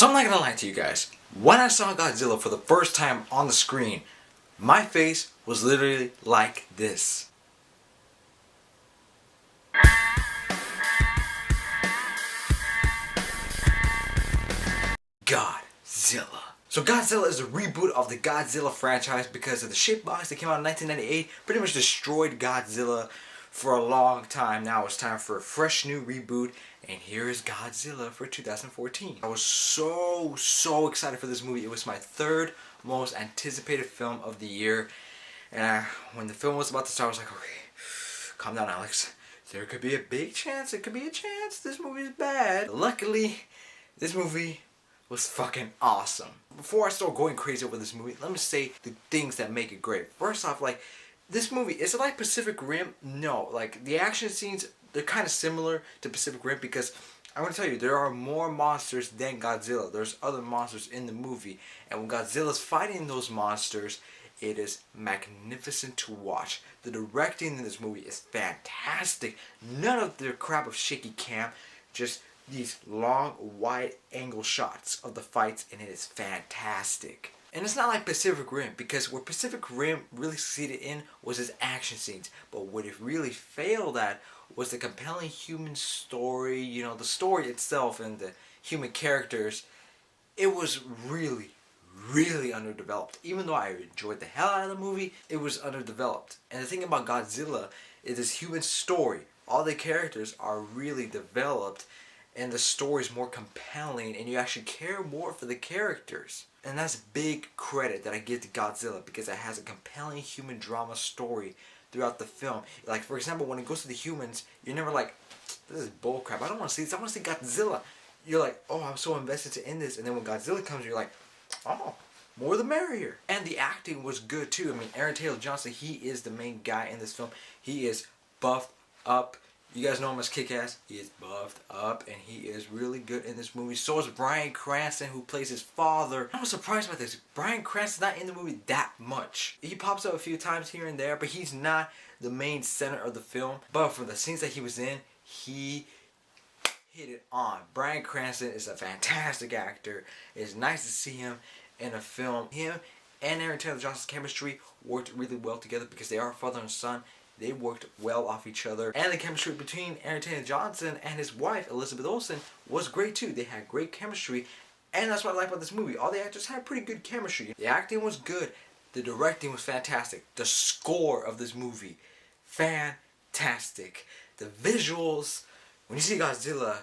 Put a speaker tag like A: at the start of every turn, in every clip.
A: So I'm not gonna lie to you guys, when I saw Godzilla for the first time on the screen, my face was literally like this. Godzilla. So Godzilla is a reboot of the Godzilla franchise because of the shitbox that came out in 1998 pretty much destroyed Godzilla for a long time. Now it's time for a fresh new reboot, and here is Godzilla for 2014. I was so excited for this movie. It was my third most anticipated film of the year, and when the film was about to start, I was like, okay, calm down, Alex. There could be a big chance, it could be a chance this movie is bad. Luckily, this movie was fucking awesome. Before I start going crazy over this movie, let me say the things that make it great. First off, like, this movie, is it like Pacific Rim? No, like, the action scenes, they're kind of similar to Pacific Rim because I want to tell you, there are more monsters than Godzilla. There's other monsters in the movie, and when Godzilla's fighting those monsters, it is magnificent to watch. The directing in this movie is fantastic. None of the crap of shaky cam, just these long, wide angle shots of the fights, and it is fantastic. And it's not like Pacific Rim, because what Pacific Rim really succeeded in was its action scenes. But what it really failed at was the compelling human story, you know, the story itself and the human characters. It was really underdeveloped. Even though I enjoyed the hell out of the movie, it was underdeveloped. And the thing about Godzilla is this human story. All the characters are really developed, and the story is more compelling, and you actually care more for the characters. And that's big credit that I give to Godzilla, because it has a compelling human drama story throughout the film. Like, for example, when it goes to the humans, you're never like, this is bullcrap, I don't want to see this, I want to see Godzilla. You're like, oh, I'm so invested to end this. And then when Godzilla comes, you're like, oh, more the merrier. And the acting was good too. I mean, Aaron Taylor Johnson, he is the main guy in this film. He is buffed up. You guys know him as Kick-Ass. He is buffed up, and he is really good in this movie. So is Bryan Cranston, who plays his father. I was surprised by this. Bryan Cranston's not in the movie that much. He pops up a few times here and there, but he's not the main center of the film. But for the scenes that he was in, he hit it on. Bryan Cranston is a fantastic actor. It's nice to see him in a film. Him and Aaron Taylor Johnson's chemistry worked really well together because they are father and son. They worked well off each other. And the chemistry between Aaron Taylor Johnson and his wife, Elizabeth Olsen, was great too. They had great chemistry. And that's what I like about this movie. All the actors had pretty good chemistry. The acting was good. The directing was fantastic. The score of this movie, fantastic. The visuals, when you see Godzilla,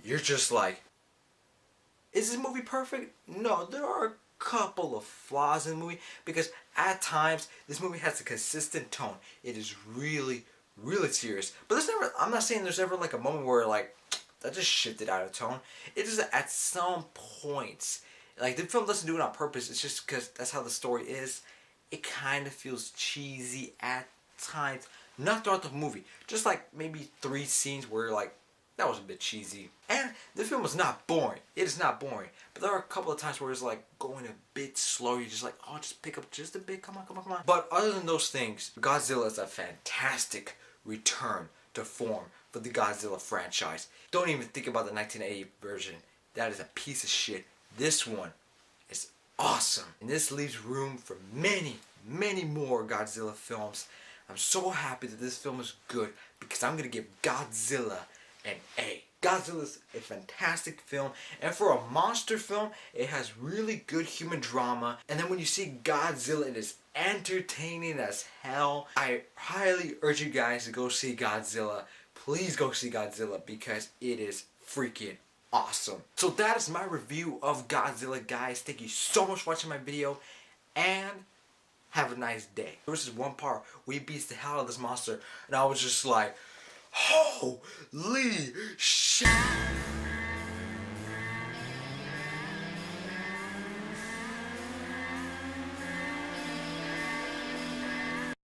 A: you're just like, is this movie perfect? No, there are a couple of flaws in the movie, because at times this movie has a consistent tone. It is really serious, but there's never, I'm not saying there's ever like a moment where like that just shifted out of tone. It is at some points, like the film doesn't do it on purpose, it's just because that's how the story is. It kind of feels cheesy at times, not throughout the movie, just like maybe 3 scenes where like that was a bit cheesy. And the film was not boring. It is not boring. But there are a couple of times where it's like going a bit slow. You're just like, oh, just pick up just a bit. Come on. But other than those things, Godzilla is a fantastic return to form for the Godzilla franchise. Don't even think about the 1980 version. That is a piece of shit. This one is awesome. And this leaves room for many more Godzilla films. I'm so happy that this film is good, because I'm going to give Godzilla an A. Godzilla's a fantastic film, and for a monster film, it has really good human drama. And then when you see Godzilla, it is entertaining as hell. I highly urge you guys to go see Godzilla. Please go see Godzilla, because it is freaking awesome. So that is my review of Godzilla, guys. Thank you so much for watching my video, and have a nice day. There was this one part where he beats the hell out of this monster, and I was just like, holy shit!